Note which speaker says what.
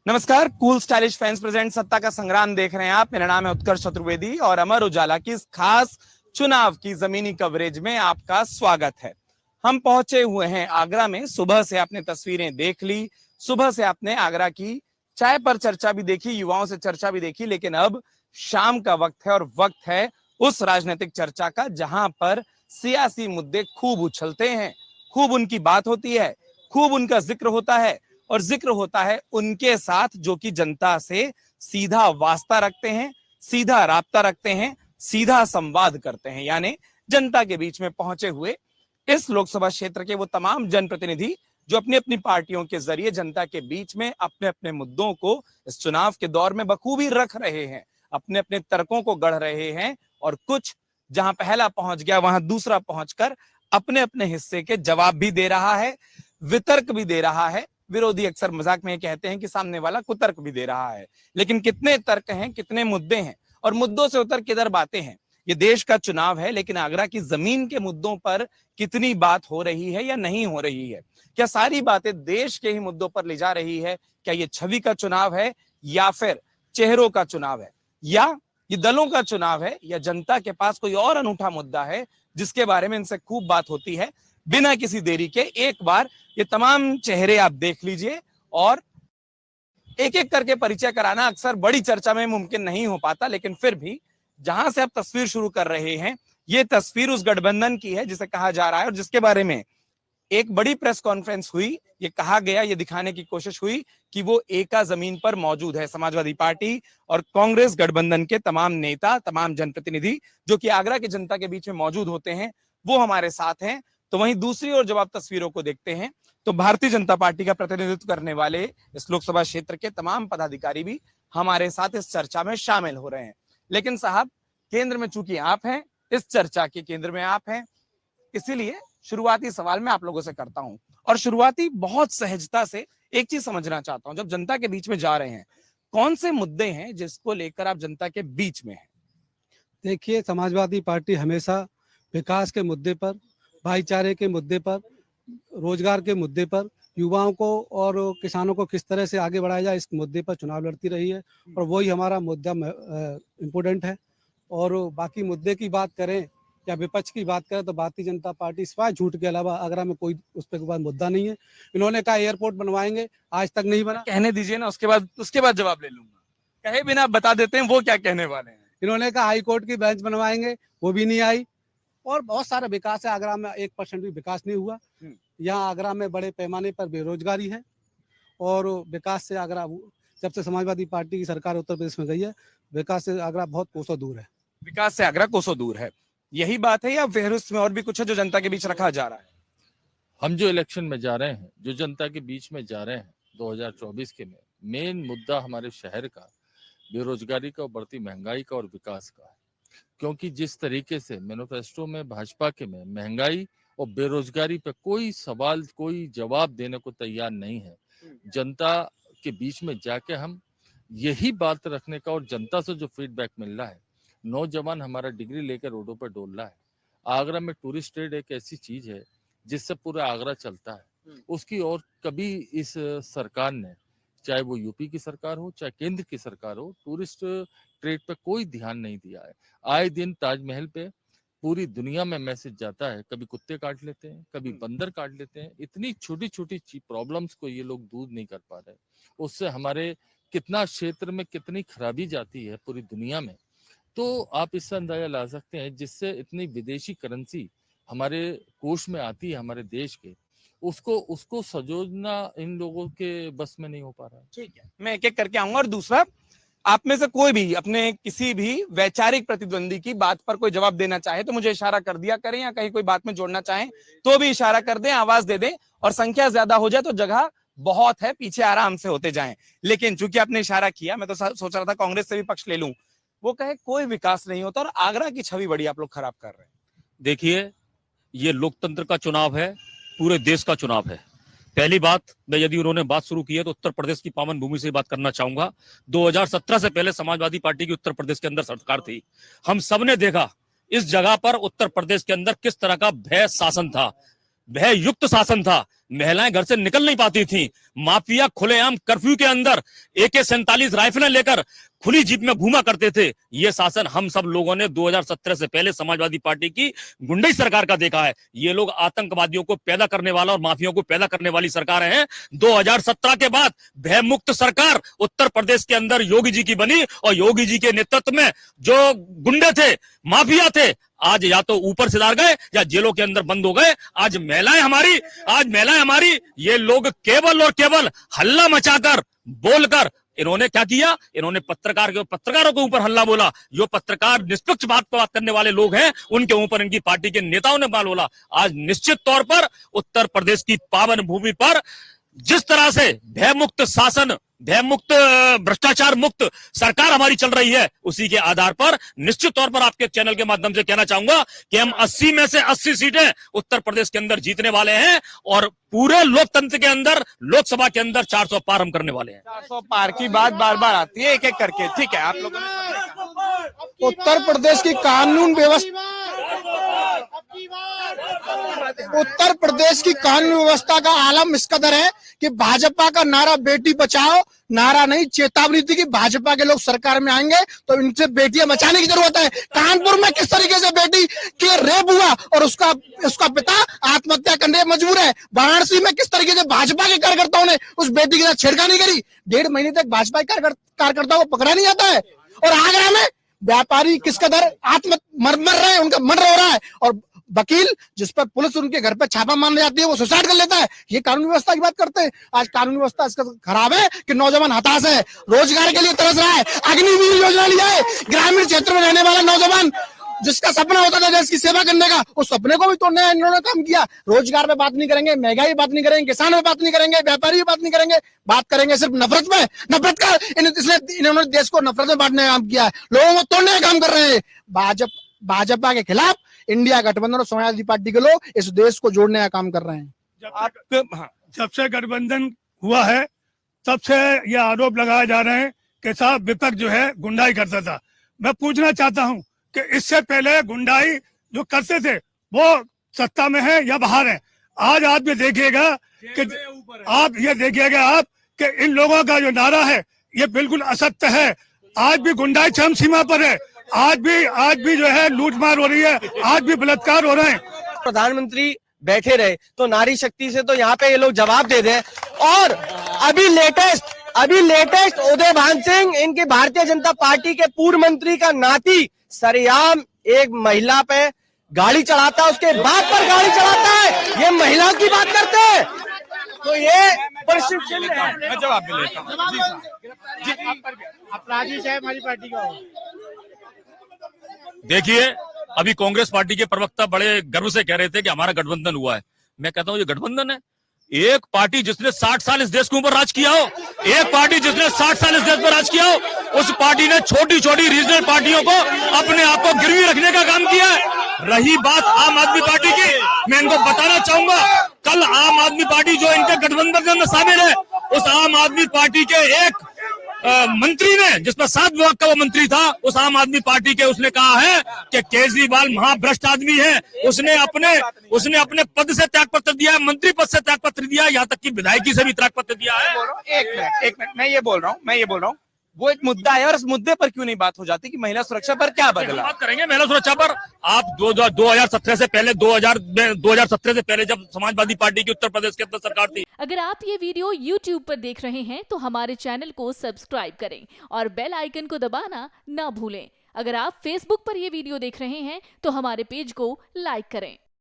Speaker 1: नमस्कार, cool stylish fans present सत्ता का संग्राम देख रहे हैं आप। मेरा नाम है उत्कर्ष चतुर्वेदी और अमर उजाला की इस खास चुनाव की जमीनी कवरेज में आपका स्वागत है। हम पहुंचे हुए हैं आगरा में। सुबह से आपने तस्वीरें देख ली, सुबह से आपने आगरा की चाय पर चर्चा भी देखी, युवाओं से चर्चा भी देखी, लेकिन अब शाम का वक्त है और वक्त है उस राजनीतिक चर्चा का जहां पर सियासी मुद्दे खूब उछलते हैं, खूब उनकी बात होती है, खूब उनका जिक्र होता है और जिक्र होता है उनके साथ जो कि जनता से सीधा वास्ता रखते हैं, सीधा राब्ता रखते हैं, सीधा संवाद करते हैं। यानी जनता के बीच में पहुंचे हुए इस लोकसभा क्षेत्र के वो तमाम जनप्रतिनिधि जो अपनी अपनी पार्टियों के जरिए जनता के बीच में अपने अपने मुद्दों को इस चुनाव के दौर में बखूबी रख रहे हैं, अपने अपने तर्कों को गढ़ रहे हैं और कुछ जहां पहला पहुंच गया वहां दूसरा पहुंचकर अपने अपने हिस्से के जवाब भी दे रहा है, वितर्क भी दे रहा है। विरोधी अक्सर मजाक में कहते हैं कि सामने वाला कुतर्क भी दे रहा है, लेकिन कितने तर्क हैं, कितने मुद्दे हैं और मुद्दों से उतर किधर बातें हैं। ये देश का चुनाव है, लेकिन आगरा की जमीन के मुद्दों पर कितनी बात हो रही है या नहीं हो रही है? क्या सारी बातें देश के ही मुद्दों पर ले जा रही है? क्या ये छवि का चुनाव है या फिर चेहरों का चुनाव है, या ये दलों का चुनाव है, या जनता के पास कोई और अनूठा मुद्दा है जिसके बारे में इनसे खूब बात होती है? बिना किसी देरी के एक बार ये तमाम चेहरे आप देख लीजिए और एक एक करके परिचय कराना अक्सर बड़ी चर्चा में मुमकिन नहीं हो पाता, लेकिन फिर भी जहां से आप तस्वीर शुरू कर रहे हैं, ये तस्वीर उस गठबंधन की है जिसे कहा जा रहा है और जिसके बारे में एक बड़ी प्रेस कॉन्फ्रेंस हुई। ये कहा गया, ये दिखाने की कोशिश हुई कि वो एका जमीन पर मौजूद है। समाजवादी पार्टी और कांग्रेस गठबंधन के तमाम नेता, तमाम जनप्रतिनिधि जो कि आगरा की जनता के बीच में मौजूद होते हैं, वो हमारे साथ हैं। तो वहीं दूसरी ओर जब आप तस्वीरों को देखते हैं तो भारतीय जनता पार्टी का प्रतिनिधित्व करने वाले इस लोकसभा क्षेत्र के तमाम पदाधिकारी भी हमारे साथ इस चर्चा में शामिल हो रहे हैं। लेकिन साहब, केंद्र में चूंकि आप हैं, इस चर्चा के केंद्र में आप हैं, इसीलिए शुरुआती सवाल मैं आप लोगों से करता हूं और शुरुआती बहुत सहजता से एक चीज समझना चाहता हूं। जब जनता के बीच में जा रहे हैं, कौन से मुद्दे हैं जिसको लेकर आप जनता के बीच में हैं?
Speaker 2: देखिए, समाजवादी पार्टी हमेशा विकास के मुद्दे पर, भाईचारे के मुद्दे पर, रोजगार के मुद्दे पर, युवाओं को और किसानों को किस तरह से आगे बढ़ाया जाए, इस मुद्दे पर चुनाव लड़ती रही है और वही हमारा मुद्दा इम्पोर्टेंट है। और बाकी मुद्दे की बात करें या विपक्ष की बात करें तो भारतीय जनता पार्टी सिवाय झूठ के अलावा आगरा में कोई उस पर कोई मुद्दा नहीं है। इन्होंने कहा एयरपोर्ट बनवाएंगे, आज तक नहीं बना।
Speaker 1: कहने दीजिए ना, उसके बाद जवाब ले लूंगा। कहे बिना बता देते हैं वो क्या कहने वाले हैं।
Speaker 2: इन्होंने कहा हाई कोर्ट की बेंच बनवाएंगे, वो भी नहीं आई। और बहुत सारा विकास है आगरा में, 1% भी विकास नहीं हुआ। यहाँ आगरा में बड़े पैमाने पर बेरोजगारी है और विकास से आगरा, जब से समाजवादी पार्टी की सरकार उत्तर प्रदेश में गई है, विकास से आगरा बहुत कोसों दूर है।
Speaker 1: विकास से आगरा कोसों दूर है, यही बात है या फिर उसमें और भी कुछ है जो जनता के बीच रखा जा रहा है?
Speaker 3: हम जो इलेक्शन में जा रहे हैं, जो जनता के बीच में जा रहे हैं 2024 के में, मेन मुद्दा हमारे शहर का बेरोजगारी का, बढ़ती महंगाई का और विकास का है। क्योंकि जिस तरीके से मैनिफेस्टो में भाजपा के में महंगाई और बेरोजगारी पे कोई सवाल, कोई जवाब देने को तैयार नहीं है। जनता के बीच में जाके हम यही बात रखने का, और जनता से जो फीडबैक मिल रहा है, नौजवान हमारा डिग्री लेकर रोडों पर डोल रहा है। आगरा में टूरिस्ट ट्रेड एक ऐसी चीज है जिससे पूरा आगरा चलता है, उसकी और कभी इस सरकार ने, चाहे वो यूपी की सरकार हो चाहे केंद्र की सरकार हो, टूरिस्ट ट्रेड पे कोई ध्यान नहीं दिया है। आए दिन ताजमहल पे पूरी दुनिया में मैसेज जाता है, कभी कुत्ते काट लेते हैं, कभी बंदर काट लेते हैं। इतनी छोटी छोटी प्रॉब्लम्स को ये लोग दूर नहीं कर पा रहे, उससे हमारे कितना क्षेत्र में कितनी खराबी जाती है पूरी दुनिया में। तो आप इससे अंदाजा ला सकते हैं, जिससे इतनी विदेशी करेंसी हमारे कोष में आती है हमारे देश के, उसको सजोजना इन लोगों के बस में नहीं हो पा रहा।
Speaker 1: ठीक है, मैं एक एक करके आऊंगा। और दूसरा, आप में से कोई भी अपने किसी भी वैचारिक प्रतिद्वंदी की बात पर कोई जवाब देना चाहे तो मुझे इशारा कर दिया करें, या कहीं कोई बात में जोड़ना चाहें तो भी इशारा कर दें, आवाज दे दें, और संख्या ज्यादा हो जाए तो जगह बहुत है, पीछे आराम से होते जाएं। लेकिन चूंकि आपने इशारा किया, मैं तो सोच रहा था कांग्रेस से भी पक्ष ले लूं। वो कहे कोई विकास नहीं होता और आगरा की छवि बड़ी आप लोग खराब कर रहे हैं।
Speaker 4: देखिए, ये लोकतंत्र का चुनाव है, पूरे देश का चुनाव है। पहली बात, मैं यदि उन्होंने बात शुरू की है तो उत्तर प्रदेश की पावन भूमि से बात करना चाहूंगा। 2017 से पहले समाजवादी पार्टी की उत्तर प्रदेश के अंदर सरकार थी। हम सबने देखा इस जगह पर उत्तर प्रदेश के अंदर किस तरह का भय शासन था, भय युक्त शासन था। महिलाएं घर से निकल नहीं पाती थी, माफिया खुलेआम कर्फ्यू के अंदर AK-47 राइफलें लेकर खुली जीप में घूमा करते थे। ये शासन हम सब लोगों ने 2017 से पहले समाजवादी पार्टी की गुंडई सरकार का देखा है। ये लोग आतंकवादियों को पैदा करने वाला और माफियाओं को पैदा करने वाली सरकार हैं। 2017 के बाद भयमुक्त सरकार उत्तर प्रदेश के अंदर योगी जी की बनी और योगी जी के नेतृत्व में जो गुंडे थे, माफिया थे, आज या तो ऊपर से डाल गए या जेलों के अंदर बंद हो गए। आज महिलाएं हमारी ये लोग केवल और केवल हल्ला मचाकर बोलकर इन्होंने क्या किया, इन्होंने पत्रकारों के ऊपर हल्ला बोला। जो पत्रकार निष्पक्ष बात करने वाले लोग हैं उनके ऊपर इनकी पार्टी के नेताओं ने बाल बोला। आज निश्चित तौर पर उत्तर प्रदेश की पावन भूमि पर जिस तरह से भयमुक्त शासन, भयमुक्त भ्रष्टाचार मुक्त सरकार हमारी चल रही है, उसी के आधार पर निश्चित तौर पर आपके चैनल के माध्यम से कहना चाहूंगा कि हम 80 में से 80 सीटें उत्तर प्रदेश के अंदर जीतने वाले हैं और पूरे लोकतंत्र के अंदर, लोकसभा के अंदर 400 पार हम करने वाले हैं।
Speaker 1: 400 पार की बात बार बार आती है एक एक करके, ठीक है। आप लोगों ने
Speaker 5: उत्तर प्रदेश की कानून व्यवस्था, उत्तर प्रदेश की कानून व्यवस्था का आलम इस कदर है कि भाजपा का नारा बेटी बचाओ नारा नहीं, चेतावनी थी कि भाजपा के लोग सरकार में आएंगे तो इनसे बेटियां बचाने की जरूरत है। कानपुर में किस तरीके से बेटी के रेप हुआ और उसका पिता आत्महत्या करने मजबूर है। वाराणसी में किस तरीके से भाजपा के कार्यकर्ताओं ने उस बेटी के साथ छेड़खानी करी, 1.5 महीने तक भाजपा के कार्यकर्ताओं को पकड़ा नहीं जाता है। और आगरा में व्यापारी किस कदर मर रहे हैं, उनका मर्डर हो रहा है और वकील जिस पर पुलिस उनके घर पे छापा मारने जाती है वो सुसाइड कर लेता है। ये कानून व्यवस्था की बात करते हैं। आज कानून व्यवस्था इसका खराब है कि नौजवान हताश है, रोजगार के लिए तरस रहा है। अग्निवीर योजना लिया है, ग्रामीण क्षेत्र में रहने वाला नौजवान जिसका सपना होता था देश की सेवा करने का, उस सपने को भी तोड़ने इन्होंने काम किया। रोजगार पे बात नहीं करेंगे, महंगाई पे बात नहीं करेंगे, किसान पे बात नहीं करेंगे, व्यापारी पे बात नहीं करेंगे, बात करेंगे सिर्फ नफरत में। नफरत का इन्होंने देश को नफरत में बांटने का काम किया है, लोगों को तोड़ने का काम कर रहे हैं। भाजपा के खिलाफ इंडिया गठबंधन और समाजवादी पार्टी के लोग इस देश को जोड़ने का काम कर रहे हैं।
Speaker 6: जब से गठबंधन हुआ है तब से ये आरोप लगाए जा रहे हैं कि साहब विपक्ष जो है गुंडाई करता था। मैं पूछना चाहता हूं कि इससे पहले गुंडाई जो करते थे वो सत्ता में है या बाहर है? आज आप ये देखिएगा कि इन लोगों का जो नारा है ये बिल्कुल असत्य है। आज भी गुंडाई चरम सीमा पर है, आज भी जो है लूटमार हो रही है, आज भी बलात्कार हो रहे हैं।
Speaker 7: प्रधानमंत्री बैठे रहे तो नारी शक्ति से तो यहाँ पे ये लोग जवाब दे दें। और अभी लेटेस्ट उदय भान सिंह, इनकी भारतीय जनता पार्टी के पूर्व मंत्री का नाती सरेआम एक महिला पे गाड़ी चढ़ाता है, उसके बाप पर गाड़ी चढ़ाता है। ये महिलाओं की बात करते हैं तो ये प्रशिक्षण है।
Speaker 1: मैं जवाब भी लेता हूं।
Speaker 5: अपराधी साहब हमारी पार्टी का हो।
Speaker 4: देखिए, अभी कांग्रेस पार्टी के प्रवक्ता बड़े गर्व से कह रहे थे कि हमारा गठबंधन हुआ है। मैं कहता हूं ये गठबंधन है। एक पार्टी जिसने 60 साल इस देश के ऊपर राज किया हो, एक पार्टी जिसने 60 साल इस देश पर राज किया हो, उस पार्टी ने छोटी छोटी रीजनल पार्टियों को अपने आप को गिरवी रखने का काम किया है। रही बात आम आदमी पार्टी की, मैं इनको बताना चाहूंगा, कल आम आदमी पार्टी जो इनके गठबंधन में शामिल है, उस आम आदमी पार्टी के एक मंत्री ने, जिसमें 7 विभाग का वो मंत्री था, उस आम आदमी पार्टी के उसने कहा है कि केजरीवाल महाभ्रष्ट आदमी है। उसने अपने पद से त्यागपत्र दिया है, मंत्री पद से त्यागपत्र दिया है, यहाँ तक कि विधायकी से भी त्यागपत्र दिया है।
Speaker 1: एक मिनट, मैं ये बोल रहा हूँ वो एक मुद्दा है और उस मुद्दे पर क्यों नहीं बात हो जाती कि महिला सुरक्षा पर क्या बदला?
Speaker 4: बात करेंगे महिला सुरक्षा पर। आप 2017 से पहले 2017 से पहले जब समाजवादी पार्टी की उत्तर प्रदेश के अंदर सरकार थी।
Speaker 8: अगर आप ये वीडियो YouTube पर देख रहे हैं तो हमारे चैनल को सब्सक्राइब करें और बेल आइकन को दबाना ना भूलें। अगर आप Facebook पर ये वीडियो देख रहे हैं तो हमारे पेज को लाइक करें।